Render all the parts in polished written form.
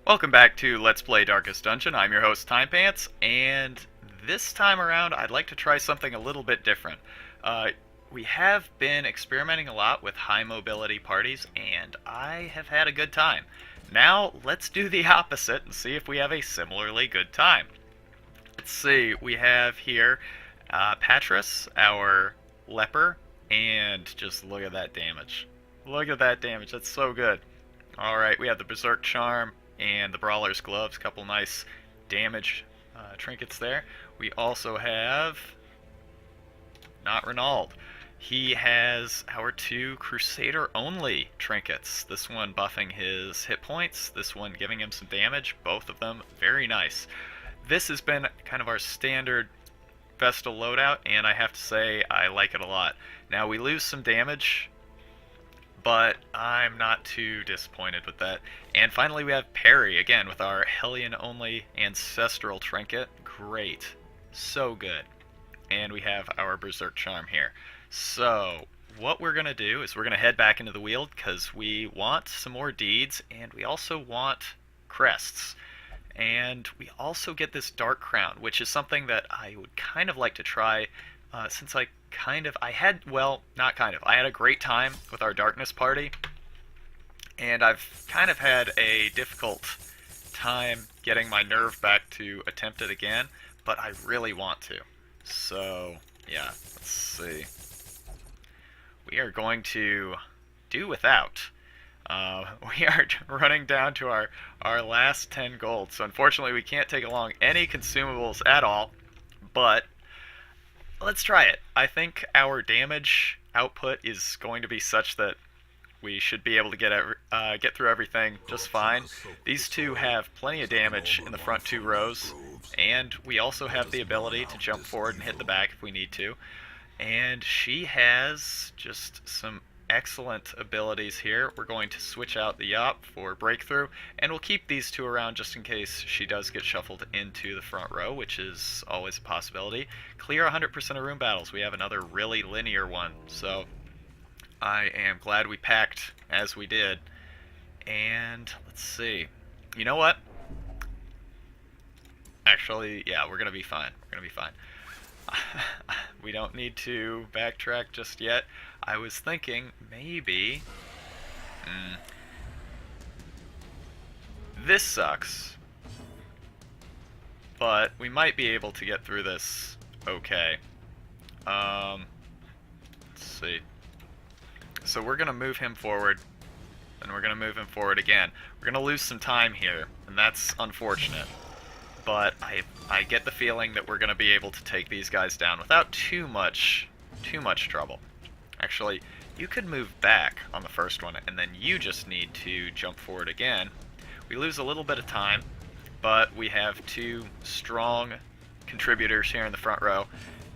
Welcome back to Let's Play Darkest Dungeon. I'm your host, Timepants, and this time around I'd like to try something a little bit different. We have been experimenting a lot with high mobility parties, and I have had a good time. Now, let's do the opposite and see if we have a similarly good time. Let's see, we have here Patras, our leper, and just look at that damage. Look at that damage, that's so good. Alright, we have the Berserk Charm and the Brawler's Gloves, couple nice damage trinkets there. We also have not Renauld. He has our two Crusader only trinkets. This one buffing his hit points, this one giving him some damage, both of them very nice. This has been kind of our standard Vestal loadout, and I have to say I like it a lot. Now we lose some damage, but I'm not too disappointed with that. And finally we have Parry, again, with our Hellion only Ancestral Trinket. Great. So good. And we have our Berserk Charm here. So, what we're going to do is we're going to head back into the Weald, because we want some more deeds, and we also want crests. And we also get this Dark Crown, which is something that I would kind of like to try, since I had a great time with our Darkness party, and I've kind of had a difficult time getting my nerve back to attempt it again, but I really want to. So, yeah, let's see. We are going to do without. We are running down to our last 10 gold, so unfortunately we can't take along any consumables at all, but let's try it. I think our damage output is going to be such that we should be able to get through everything just fine. These two have plenty of damage in the front two rows, and we also have the ability to jump forward and hit the back if we need to. And she has just some excellent abilities here. We're going to switch out the Yop for Breakthrough, and we'll keep these two around just in case she does get shuffled into the front row, which is always a possibility. Clear 100% of room battles. We have another really linear one, so I am glad we packed as we did. And let's see. You know what? Actually, yeah, we're going to be fine. We're going to be fine. We don't need to backtrack just yet. I was thinking maybe... This sucks, but we might be able to get through this okay. Let's see. So we're going to move him forward, and we're going to move him forward again. We're going to lose some time here, and that's unfortunate. But I get the feeling that we're going to be able to take these guys down without too much trouble. Actually, you could move back on the first one, and then you just need to jump forward again. We lose a little bit of time, but we have two strong contributors here in the front row,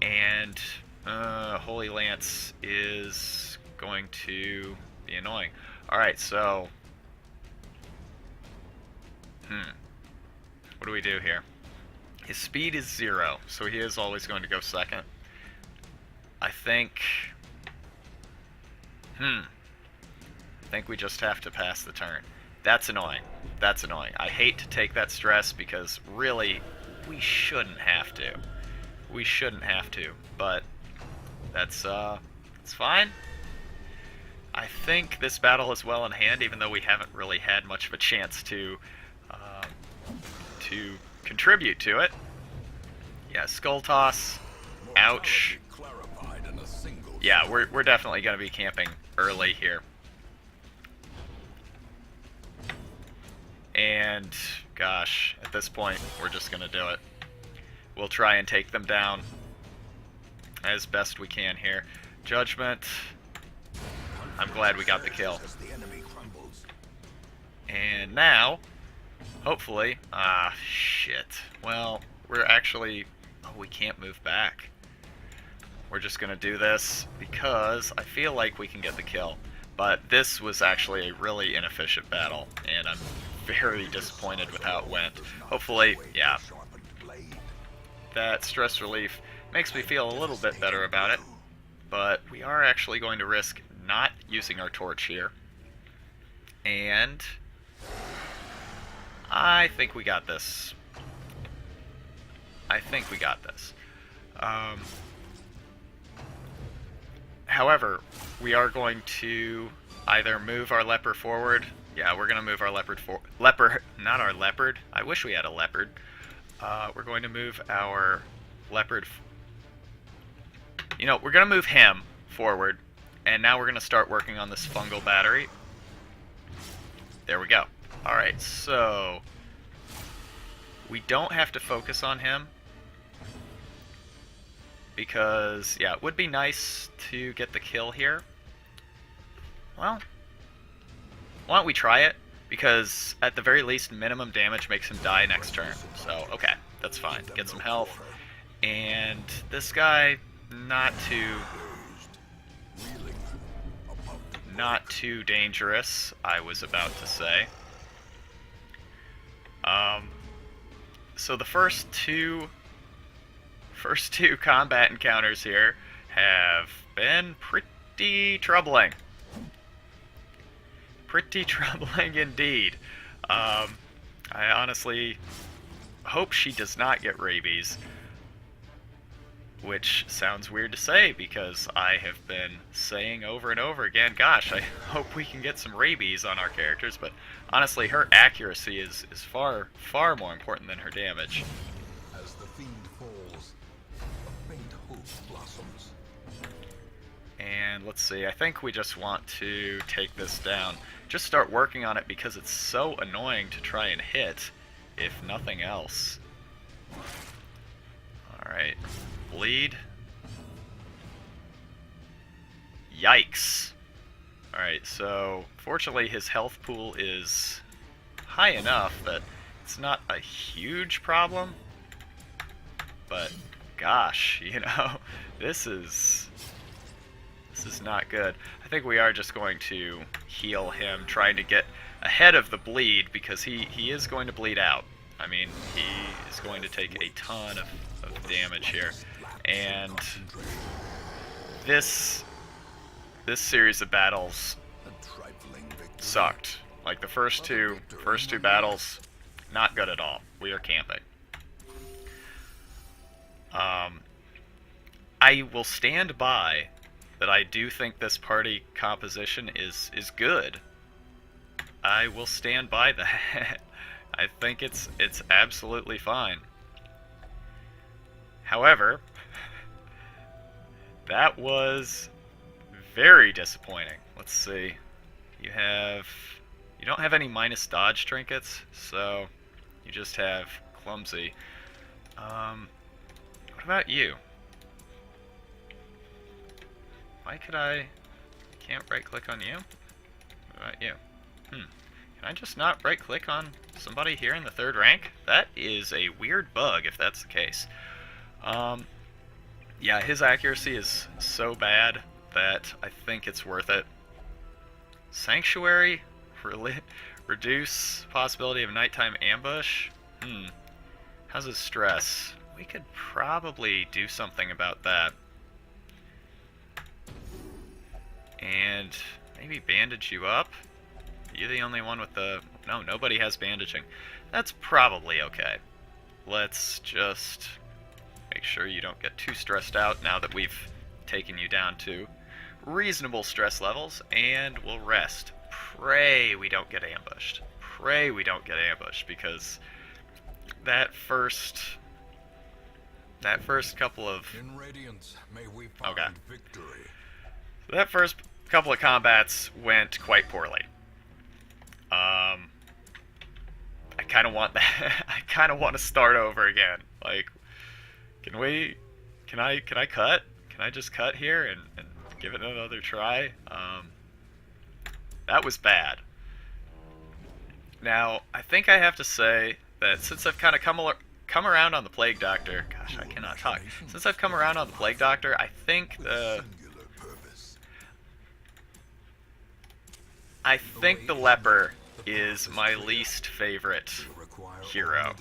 and Holy Lance is going to be annoying. Alright, so... What do we do here? His speed is 0, so he is always going to go second. I think... I think we just have to pass the turn. That's annoying. That's annoying. I hate to take that stress because really, we shouldn't have to. We shouldn't have to, but that's fine. I think this battle is well in hand, even though we haven't really had much of a chance to contribute to it. Yeah, Skull Toss. Ouch. Yeah, we're definitely going to be camping early here. And, gosh, at this point, we're just going to do it. We'll try and take them down as best we can here. Judgment. I'm glad we got the kill. And now, hopefully... shit. Well, we're actually... Oh, we can't move back. We're just going to do this because I feel like we can get the kill. But this was actually a really inefficient battle, and I'm very disappointed with how it went. Hopefully, yeah, that stress relief makes me feel a little bit better about it. But we are actually going to risk not using our torch here. And I think we got this. I think we got this. However, we are going to either move our leopard forward. Yeah, we're going to move our leopard not our leopard. I wish we had a leopard. We're going to move our leopard. You know, we're going to move him forward. And now we're going to start working on this fungal battery. There we go. Alright, so we don't have to focus on him. Because, yeah, it would be nice to get the kill here. Well, why don't we try it? Because, at the very least, minimum damage makes him die next turn. So, okay, that's fine. Get some health. And this guy, not too dangerous, I was about to say. So the first two combat encounters here have been pretty troubling. Pretty troubling indeed. I honestly hope she does not get rabies. Which sounds weird to say because I have been saying over and over again, gosh, I hope we can get some rabies on our characters, but honestly, her accuracy is far, far more important than her damage. As the fiend falls, a faint hope blossoms. And let's see, I think we just want to take this down. Just start working on it because it's so annoying to try and hit, if nothing else. Alright. Bleed. Yikes. Alright, so fortunately his health pool is high enough that it's not a huge problem. But gosh, you know, this is not good. I think we are just going to heal him, trying to get ahead of the bleed because he is going to bleed out. I mean, he is going to take a ton of damage here. And this series of battles sucked. Like the first two battles, not good at all. We are camping. I will stand by that I do think this party composition is good. I will stand by that. I think it's absolutely fine. However, that was very disappointing. Let's see. You don't have any minus dodge trinkets, so you just have clumsy. What about you? Why can't right click on you? What about you? Can I just not right click on somebody here in the 3rd rank? That is a weird bug if that's the case. Yeah, his accuracy is so bad that I think it's worth it. Sanctuary? Reduce possibility of nighttime ambush? How's his stress? We could probably do something about that. And maybe bandage you up? You're the only one with the... No, nobody has bandaging. That's probably okay. Let's just make sure you don't get too stressed out now that we've taken you down to reasonable stress levels, and we'll rest. Pray we don't get ambushed. Pray we don't get ambushed, because that first couple of... In radiance, may we find victory. So that first couple of combats went quite poorly. I kind of want that. I kind of want to start over again. Like, can I cut? Can I just cut here and give it another try? That was bad. Now, I think I have to say that since I've kind of come around on the Plague Doctor, gosh, I cannot talk. Since I've come around on the Plague Doctor, I think the Leper is my least favorite hero.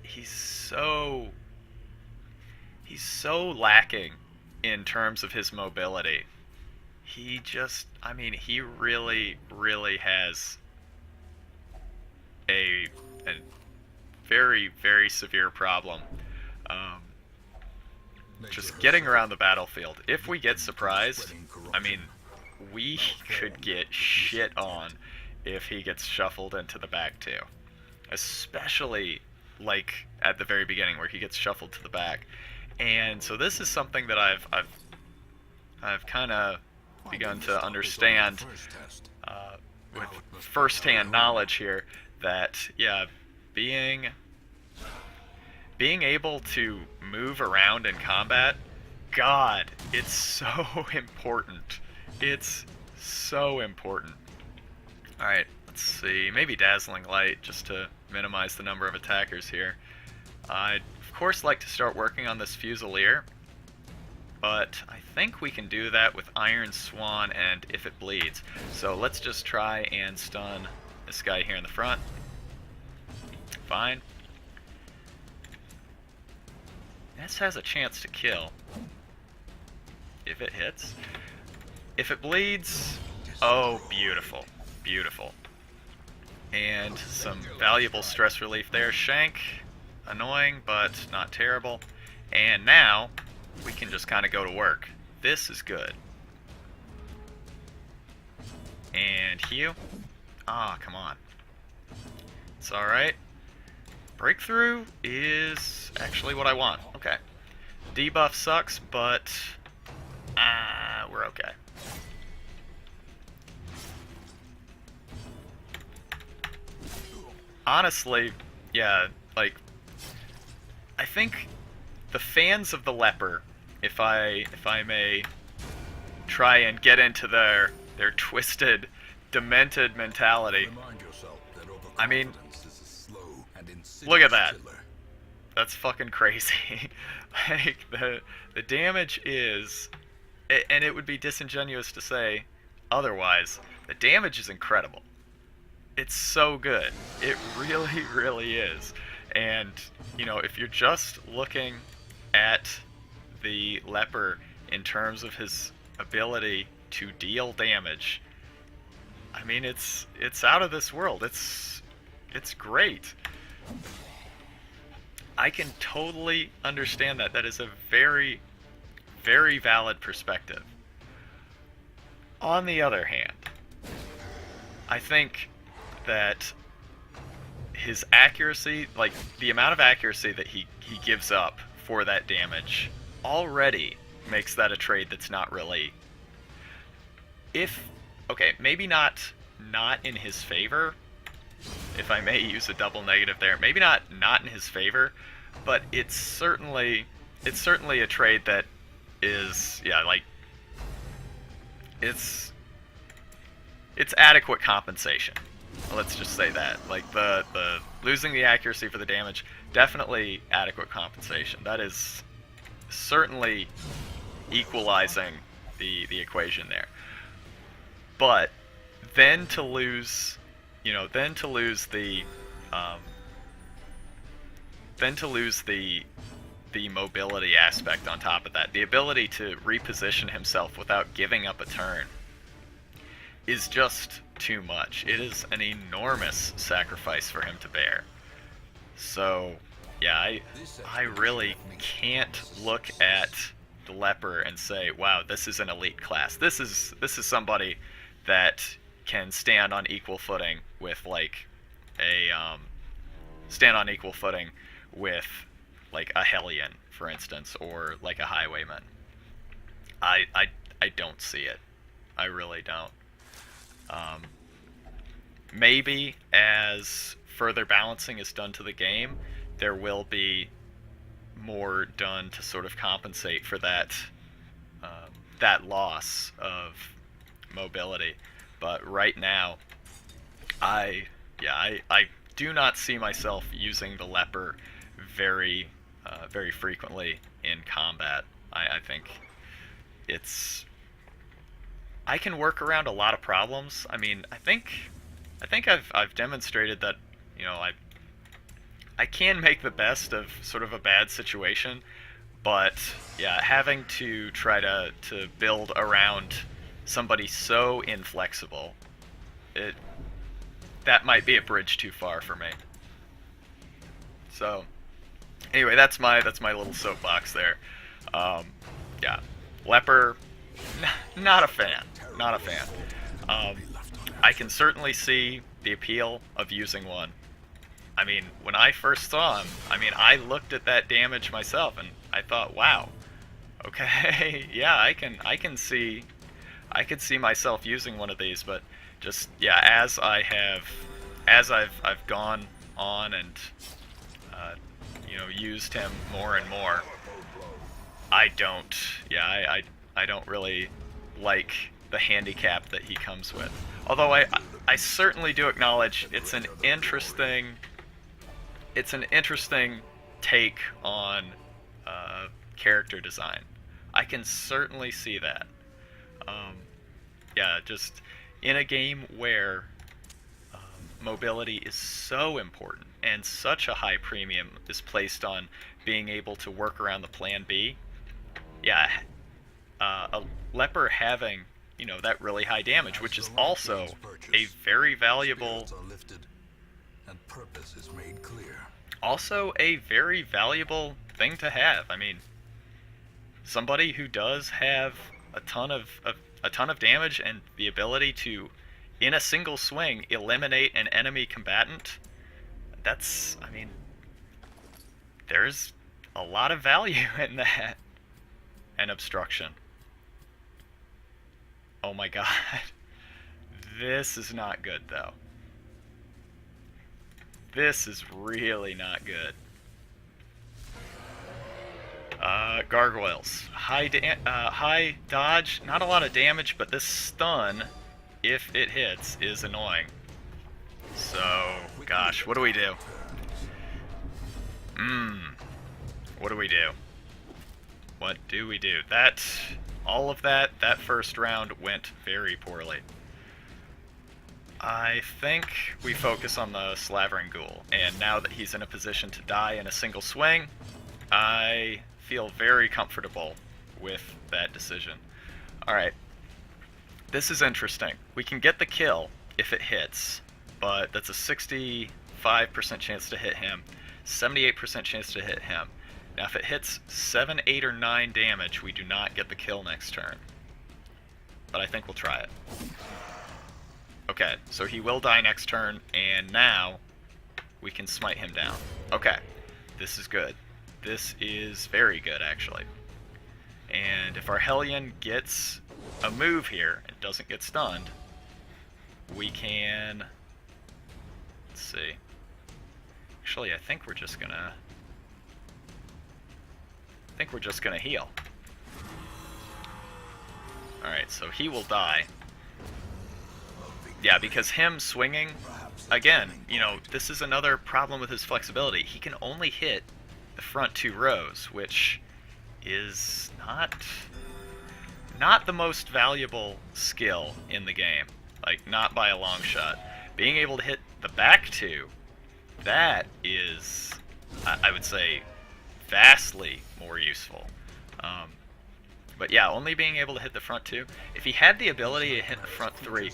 He's so lacking in terms of his mobility. He really has a very, very severe problem. Um, just getting around the battlefield. If we get surprised, I mean, we could get shit on if he gets shuffled into the back too. Especially like at the very beginning where he gets shuffled to the back. And so this is something that I've kind of begun to understand with first-hand knowledge here that yeah, being able to move around in combat, God, it's so important. It's so important. Alright, let's see. Maybe Dazzling Light, just to minimize the number of attackers here. I'd, of course, like to start working on this Fusilier, but I think we can do that with Iron Swan and If It Bleeds. So let's just try and stun this guy here in the front. Fine. This has a chance to kill. If it hits. If it bleeds, oh, beautiful. Beautiful. And some valuable stress relief there. Shank, annoying, but not terrible. And now, we can just kind of go to work. This is good. And heal. Ah, come on. It's alright. Breakthrough is actually what I want. Okay. Debuff sucks, but we're okay. Honestly, yeah, like, I think the fans of the leper, if I may try and get into their twisted, demented mentality. I mean, look at that. That's fucking crazy. Like, the damage is, and it would be disingenuous to say otherwise, the damage is incredible. It's so good. It really, really is. And, you know, if you're just looking at the leper in terms of his ability to deal damage, I mean, it's out of this world. It's great. I can totally understand that. That is a very, very valid perspective. On the other hand, I think that his accuracy, like the amount of accuracy that he gives up for that damage, already makes that a trade that's not really, okay, maybe not in his favor, if I may use a double negative there, maybe not in his favor, but it's certainly a trade that is, yeah, like, it's adequate compensation. Let's just say that. Like, the losing the accuracy for the damage, definitely adequate compensation. That is certainly equalizing the equation there. But then to lose, you know, then to lose the mobility aspect on top of that, the ability to reposition himself without giving up a turn, is just too much. It is an enormous sacrifice for him to bear. So, yeah, I really can't look at the leper and say, wow, this is an elite class. This is somebody that can stand on equal footing with, like, a Hellion, for instance, or like a Highwayman. I don't see it. I really don't. Maybe as further balancing is done to the game, there will be more done to sort of compensate for that loss of mobility. But right now, I do not see myself using the leper very frequently in combat. I think I can work around a lot of problems. I mean, I think I've demonstrated that, you know, I can make the best of sort of a bad situation, but yeah, having to try to build around somebody so inflexible, that might be a bridge too far for me. So, anyway, that's my little soapbox there. Yeah, leper, not a fan, not a fan. I can certainly see the appeal of using one. I mean, when I first saw him, I mean, I looked at that damage myself and I thought, wow, okay, yeah, I can see, I could see myself using one of these, but just yeah, as I've gone on and you know, used him more and more, I don't, yeah, I don't really like the handicap that he comes with. Although I certainly do acknowledge it's an interesting take on character design. I can certainly see that. Yeah, just in a game where mobility is so important and such a high premium is placed on being able to work around the plan B. Yeah, a leper having, you know, that really high damage, which is also a very valuable, and purpose is made clear. also a very valuable thing to have. I mean, somebody who does have a ton of damage and the ability to, in a single swing, eliminate an enemy combatant. That's, I mean, there's a lot of value in that. And obstruction. Oh my god. This is not good, though. This is really not good. Gargoyles. High dodge, not a lot of damage, but this stun, if it hits, is annoying. So, gosh, what do we do? What do we do? What do we do? All of that first round went very poorly. I think we focus on the Slavering Ghoul, and now that he's in a position to die in a single swing, I feel very comfortable with that decision. Alright, this is interesting. We can get the kill if it hits, but that's a 65% chance to hit him, 78% chance to hit him. Now if it hits 7, 8, or 9 damage, we do not get the kill next turn. But I think we'll try it. Okay, so he will die next turn, and now we can smite him down. Okay, this is good. This is very good, actually. And if our Hellion gets a move here and doesn't get stunned, we can... Let's see. Actually, I think we're just gonna heal. Alright, so he will die. Yeah, because him swinging, again, you know, this is another problem with his flexibility. He can only hit the front 2 rows, which is not the most valuable skill in the game. Like, not by a long shot. Being able to hit the back 2, that is, I would say, vastly more useful. But yeah, only being able to hit the front 2. If he had the ability to hit the front 3,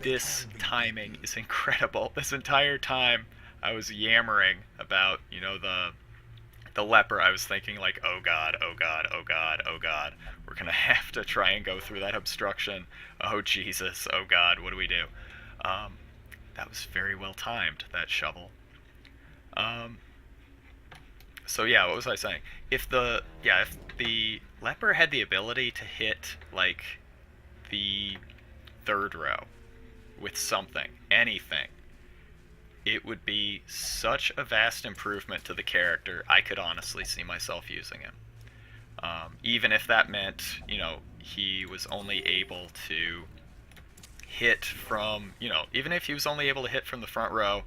this timing is incredible. This entire time I was yammering about, you know, the leper. I was thinking like, oh god, oh god, oh god, oh god. We're gonna have to try and go through that obstruction. Oh Jesus, oh god, what do we do? That was very well timed, that shovel. So yeah, what was I saying? If the leper had the ability to hit like the 3rd row with something, anything, it would be such a vast improvement to the character. I could honestly see myself using him. Even if that meant, you know, he was only able to hit from, you know, even if he was only able to hit from the front row,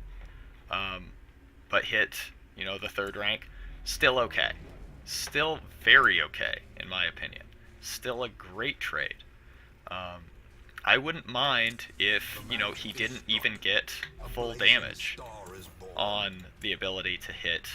but hit, you know, the 3rd rank, still okay. Still very okay, in my opinion. Still a great trade. I wouldn't mind if, you know, he didn't even get full damage on the ability to hit,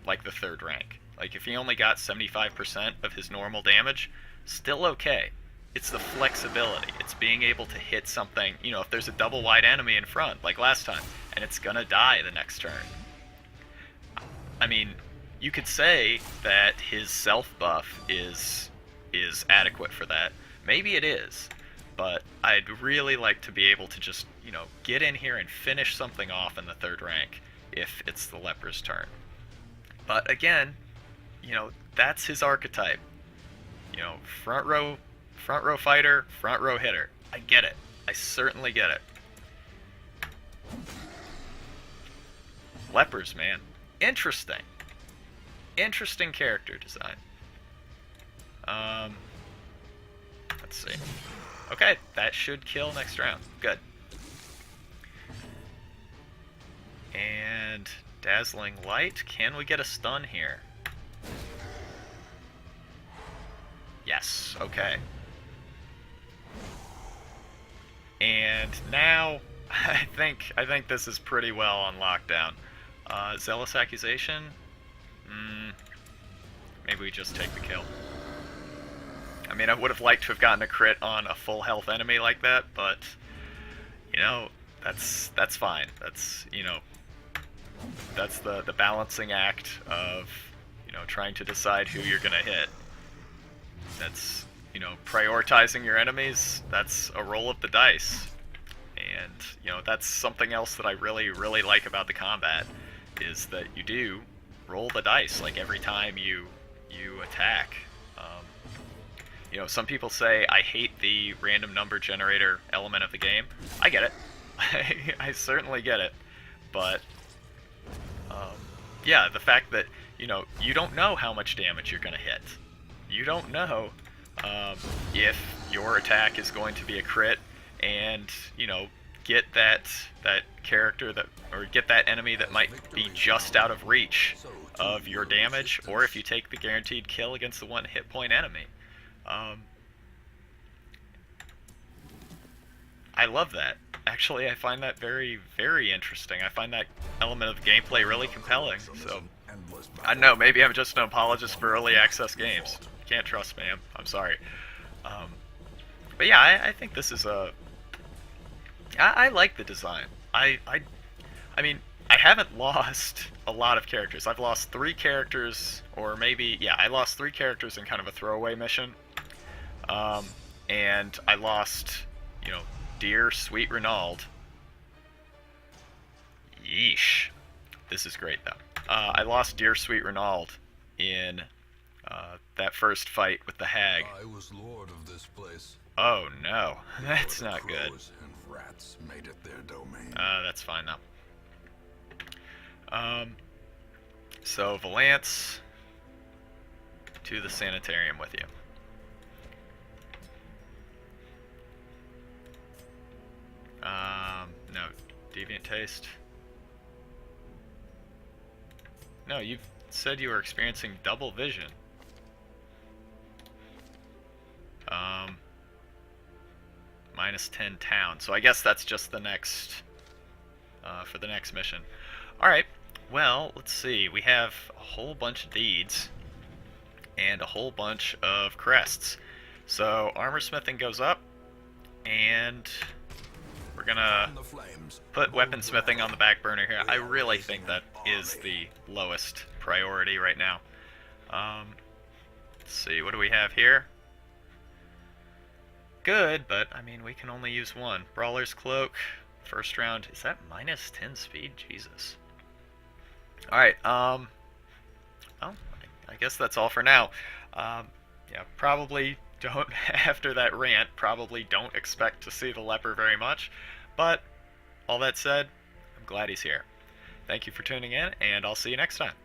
like the 3rd rank. Like, if he only got 75% of his normal damage, still okay. it's the flexibility. It's being able to hit something, you know, if there's a double wide enemy in front, like last time, and it's gonna die the next turn. I mean, you could say that his self buff is adequate for that. Maybe it is, but I'd really like to be able to just, you know, get in here and finish something off in the third rank if it's the leper's turn. But again, you know, that's his archetype. You know, front row fighter, front row hitter. I get it. I certainly get it. Lepers, man. Interesting. Interesting character design. Let's see. Okay, that should kill next round. Good. And Dazzling Light. Can we get a stun here? Yes, okay. And now I think this is pretty well on lockdown. Zealous Accusation? Maybe we just take the kill. I mean, I would have liked to have gotten a crit on a full health enemy like that, but you know, that's fine. That's, you know, that's the balancing act of, you know, trying to decide who you're gonna hit. That's, you know, prioritizing your enemies. That's a roll of the dice, and you know, that's something else that I really like about the combat, is that you do roll the dice like every time you attack. You know, some people say I hate the random number generator element of the game. I get it. I certainly get it. But yeah, the fact that, you know, you don't know how much damage you're gonna hit. You don't know if your attack is going to be a crit and, you know, get that character that, or get that enemy that might be just out of reach of your damage, or if you take the guaranteed kill against the one hit point enemy. I love that. Actually, I find that very interesting. I find that element of the gameplay really compelling. So, I don't know, maybe I'm just an apologist for early access games. Can't trust me, I'm sorry. But yeah, I think this is I like the design. I mean, I haven't lost a lot of characters. I've lost 3 characters, or maybe, yeah, I lost 3 characters in kind of a throwaway mission. And I lost, you know, Dear Sweet Renauld. Yeesh. This is great, though. I lost Dear Sweet Renauld in that first fight with the hag. I was lord of this place. Oh no, that's not good. Crows and rats made it their domain. That's fine though. So Valance to the sanitarium with you. No, Deviant Taste. No, you've said you were experiencing double vision. -10 town. So I guess that's just the next, for the next mission. Alright, well, let's see. We have a whole bunch of deeds and a whole bunch of crests. So armor smithing goes up, and we're gonna put weaponsmithing on the back burner here. I really think that is the lowest priority right now. Let's see, what do we have here? Good, but I mean, we can only use one. Brawler's Cloak, first round. Is that -10 speed? Jesus. Alright, well, I guess that's all for now. Yeah, probably don't, after that rant, probably don't expect to see the leper very much. But, all that said, I'm glad he's here. Thank you for tuning in, and I'll see you next time.